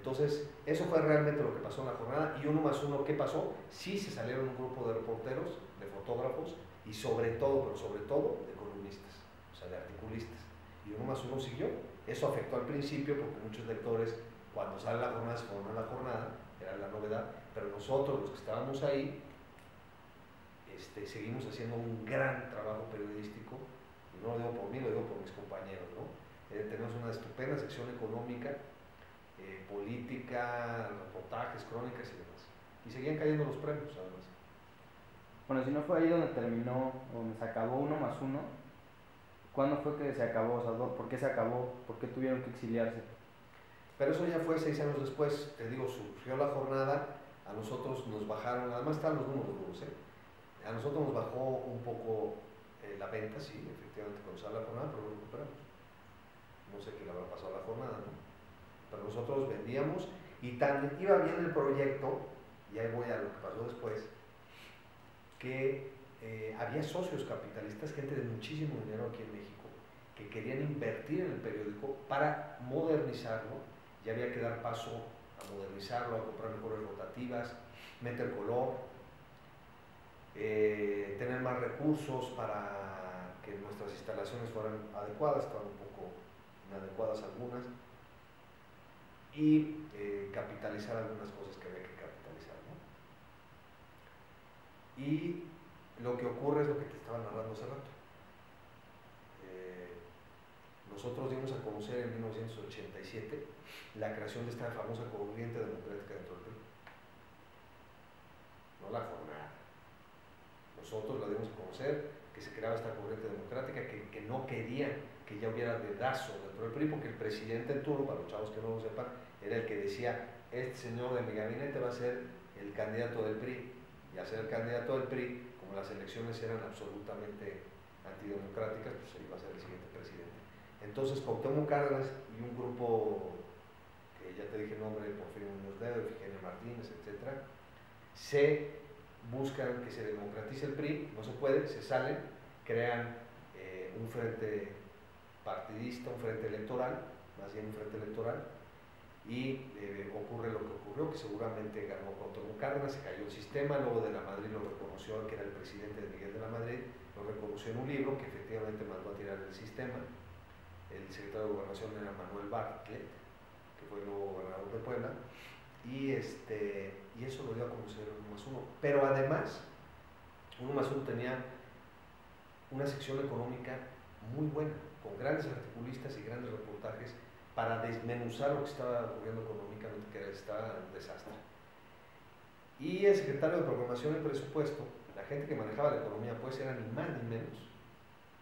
Entonces, eso fue realmente lo que pasó en la jornada. Y 1+1, ¿qué pasó? Sí se salieron un grupo de reporteros, de fotógrafos y sobre todo, pero sobre todo, de columnistas, o sea, de articulistas. Y 1+1 siguió. Eso afectó al principio porque muchos lectores, cuando sale la jornada, se fueron a la jornada, era la novedad, pero nosotros, los que estábamos ahí, seguimos haciendo un gran trabajo periodístico, y no lo digo por mí, lo digo por mis compañeros, ¿no? Tenemos una estupenda sección económica, política, reportajes, crónicas y demás. Y seguían cayendo los premios, además. Bueno, si no fue ahí donde terminó, donde se acabó 1+1, ¿cuándo fue que se acabó? O sea, ¿por qué se acabó? ¿Por qué tuvieron que exiliarse? Pero eso ya fue 6 años después, te digo, surgió la jornada, a nosotros nos bajaron, además están los números duros, a nosotros nos bajó un poco la venta, sí, efectivamente, cuando sale la jornada, pero lo recuperamos. No sé qué le habrá pasado a la jornada, ¿no? Pero nosotros vendíamos y tan iba bien el proyecto, y ahí voy a lo que pasó después, que había socios capitalistas, gente de muchísimo dinero aquí en México, que querían invertir en el periódico para modernizarlo, y había que dar paso a modernizarlo, a comprar mejores rotativas, meter color, tener más recursos para que nuestras instalaciones fueran adecuadas, estaban un poco inadecuadas algunas, y capitalizar algunas cosas que había que capitalizar, ¿no? Y lo que ocurre es lo que te estaba narrando hace rato. Nosotros dimos a conocer en 1987 la creación de esta famosa corriente democrática dentro del PRI, no la jornada. Nosotros la dimos a conocer, que se creaba esta corriente democrática, que no querían que ya hubiera dedazo dentro del PRI, porque el presidente en turno, para los chavos que no lo sepan, era el que decía, este señor de mi gabinete va a ser el candidato del PRI, y al ser el candidato del PRI, como las elecciones eran absolutamente antidemocráticas, pues él iba a ser el siguiente presidente. Entonces Cuauhtémoc Cárdenas y un grupo, que ya te dije el nombre, Porfirio Muñoz Ledo, Efigenia Martínez, etc., se buscan que se democratice el PRI, no se puede, se salen, crean un frente partidista, un frente electoral, más bien un frente electoral, y ocurre lo que ocurrió, que seguramente ganó Cuauhtémoc Cárdenas, se cayó el sistema, luego de la Madrid lo reconoció, que era el presidente de Miguel de la Madrid, lo reconoció en un libro que efectivamente mandó a tirar el sistema. El secretario de Gobernación era Manuel Bartlett, que fue el nuevo gobernador de Puebla, y eso lo dio a conocer 1+1. Pero además, 1+1 tenía una sección económica muy buena, con grandes articulistas y grandes reportajes para desmenuzar lo que estaba ocurriendo económicamente, que estaba un desastre. Y el secretario de Programación y Presupuesto, la gente que manejaba la economía, pues era ni más ni menos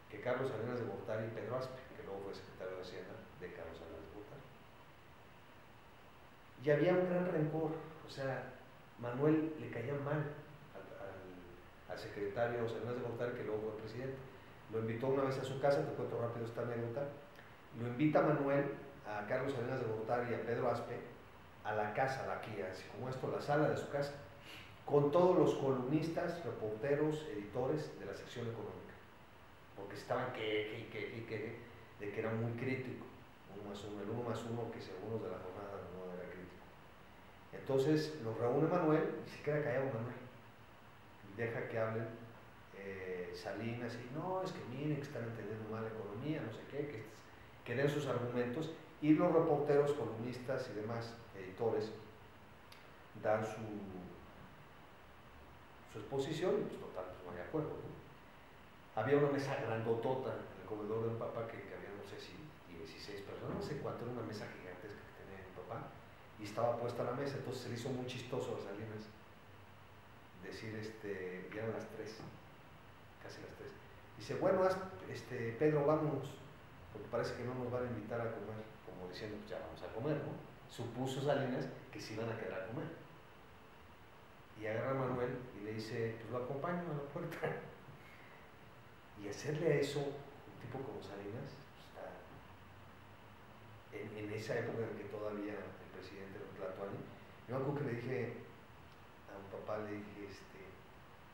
que Carlos Salinas de Gortari y Pedro Aspe, que luego fue secretario de Hacienda de Carlos Salinas de Gortari. Y había un gran rencor, o sea, Manuel le caía mal al secretario Salinas de Gortari, que luego fue presidente. Lo invitó una vez a su casa, te cuento rápido esta anécdota. Lo invita Manuel a Carlos Salinas de Gortari y a Pedro Aspe a la casa, aquí, así como esto, la sala de su casa, con todos los columnistas, reporteros, editores de la sección económica, porque estaban de que era muy crítico, 1+1, el 1+1 que según los de la jornada no era crítico. Entonces nos reúne Manuel y se queda callado Manuel, y deja que hablen Salinas, y no, es que miren que están entendiendo mal la economía, no sé qué, que den sus argumentos, y los reporteros, columnistas y demás editores dan su exposición, y pues total, pues no hay acuerdo, ¿no? Había una mesa grandotota en el comedor de mi papá, que había no sé si 16 personas, no sé cuánto, era una mesa gigantesca que tenía mi papá, y estaba puesta la mesa. Entonces se le hizo muy chistoso a Salinas decir, ya eran las 3, casi las 3. Dice, bueno, Pedro, vámonos, porque parece que no nos van a invitar a comer, como diciendo, pues ya vamos a comer, ¿no? Supuso Salinas que se iban a quedar a comer. Y agarra a Manuel y le dice, pues lo acompaño a la puerta. Y hacerle eso, un tipo como Salinas, en esa época en que todavía el presidente era Tlatuani, yo me acuerdo que le dije a mi papá, le dije,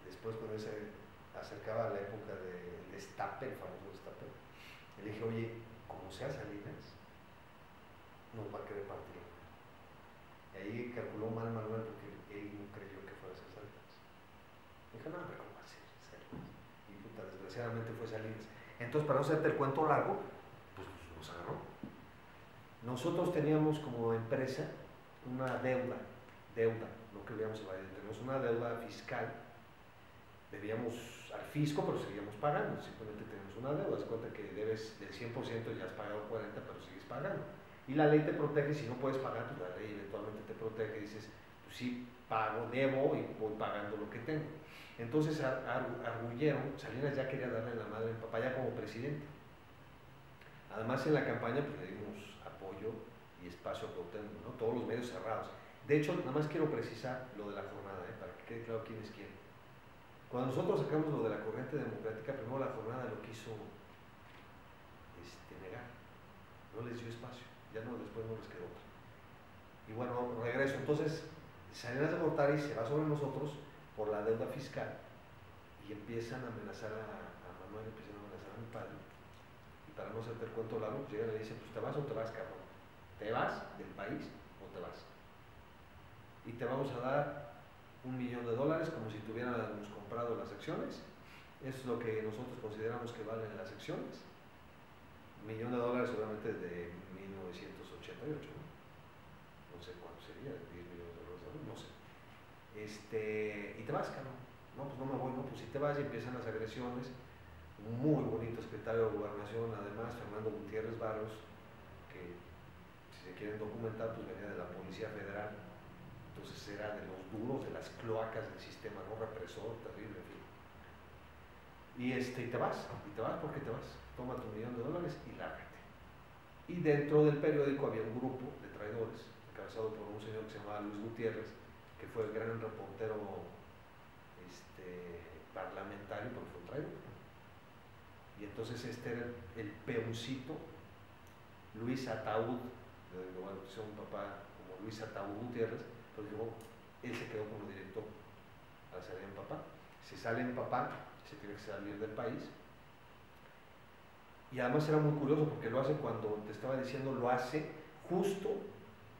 después cuando se acercaba a la época del destape, el famoso destape, le dije, oye, como sea Salinas, nos va a querer partir. Y ahí calculó mal Manuel porque él no creyó que fuera a ser Salinas. Dijo, no, pero ¿cómo va a ser Salinas? Y puta, desgraciadamente fue Salinas. Entonces, para no hacerte el cuento largo, pues nos agarró. Nosotros teníamos como empresa una deuda, no queríamos evadir, tenemos una deuda fiscal, debíamos al fisco, pero seguíamos pagando, simplemente tenemos una deuda, das cuenta que debes del 100%, ya has pagado 40%, pero sigues pagando. Y la ley te protege, si no puedes pagar, pues la ley eventualmente te protege, dices, pues sí, pago, debo y voy pagando lo que tengo. Entonces arguyeron, Salinas ya quería darle la madre al papá ya como presidente. Además en la campaña pues le dimos apoyo y espacio a Cuauhtémoc, ¿no? Todos los medios cerrados. De hecho, nada más quiero precisar lo de la jornada, para que quede claro quién es quién. Cuando nosotros sacamos lo de la corriente democrática, primero la jornada lo quiso negar, no les dio espacio, ya no, después no les quedó otra. Y bueno, regreso, entonces Salinas de Gortari se va sobre nosotros por la deuda fiscal y empiezan a amenazar a Manuel, empiezan a amenazar a mi padre. Y para no hacerte el cuento largo, pues llegan y le dicen, pues te vas o te vas, cabrón. ¿Te vas del país o te vas? Y te vamos a dar $1 millón como si tuviéramos comprado las acciones. Es lo que nosotros consideramos que valen las acciones. $1 millón obviamente de 1988, no sé cuánto sería, $10 millones, no sé. Y te vas, cabrón. No, pues no me voy, no, pues si te vas y empiezan las agresiones. Un muy bonito secretario de Gobernación, además, Fernando Gutiérrez Barros, que si se quieren documentar, pues venía de la Policía Federal, entonces era de los duros, de las cloacas del sistema, no represor, terrible, en fin. Y te vas porque te vas, toma tu $1 millón y lárgate. Y dentro del periódico había un grupo de traidores, encabezado por un señor que se llamaba Luis Gutiérrez, que fue el gran reportero parlamentario, pero fue un traidor. Y entonces este era el peoncito, Luis Ataúd, le pusieron un papá como Luis Ataúd Gutiérrez, pero luego él se quedó como director al salir en papá. Si sale en papá, se tiene que salir del país. Y además era muy curioso porque lo hace cuando, te estaba diciendo, lo hace justo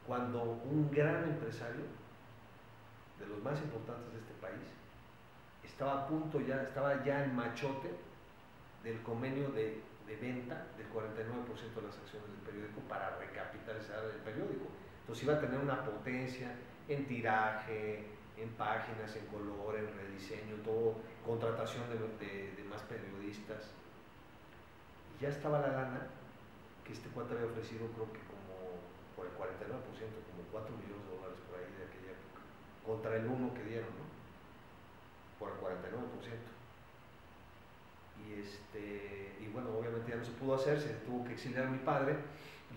cuando un gran empresario, de los más importantes de este país, estaba a punto ya, estaba ya en machote del convenio de venta del 49% de las acciones del periódico para recapitalizar el periódico. Entonces iba a tener una potencia en tiraje, en páginas, en color, en rediseño, todo, contratación de más periodistas. Y ya estaba la lana que este cuate había ofrecido, creo que como por el 49%, como $4 millones por ahí de aquella época, contra el 1 que dieron, ¿no? Por el 49%. Y bueno, obviamente ya no se pudo hacer, se tuvo que exiliar a mi padre,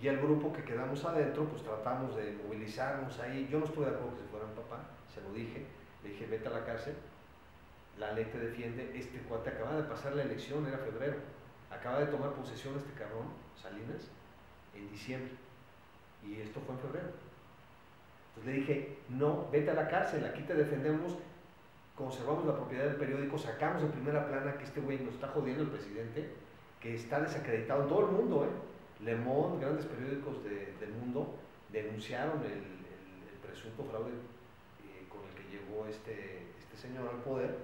y el grupo que quedamos adentro, pues tratamos de movilizarnos ahí. Yo no estuve de acuerdo que se fuera mi papá, se lo dije, le dije, vete a la cárcel, la ley te defiende, este cuate acaba de pasar la elección, era febrero, acaba de tomar posesión este cabrón, Salinas, en diciembre, y esto fue en febrero. Entonces le dije, no, vete a la cárcel, aquí te defendemos, conservamos la propiedad del periódico, sacamos de primera plana que este güey nos está jodiendo el presidente, que está desacreditado en todo el mundo, Le Monde, grandes periódicos del mundo, denunciaron el presunto fraude con el que llegó este señor al poder,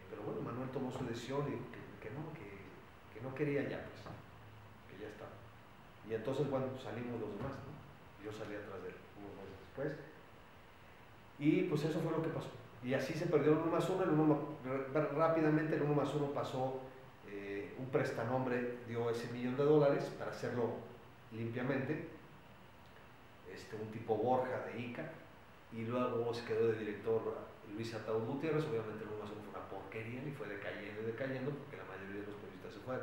pero bueno, Manuel tomó su decisión y dijo que no quería ya, pues, que ya estaba. Y entonces, bueno, salimos los demás, ¿no? Yo salí atrás de él unos meses después. Y pues eso fue lo que pasó. Y así se perdió el 1+1, rápidamente el 1+1 pasó, un prestanombre dio ese $1 millón para hacerlo limpiamente, un tipo Borja de Ica, y luego se quedó de director Luis Ataúd Gutiérrez. Obviamente el 1+1 fue una porquería y fue decayendo, porque la mayoría de los periodistas se fueron.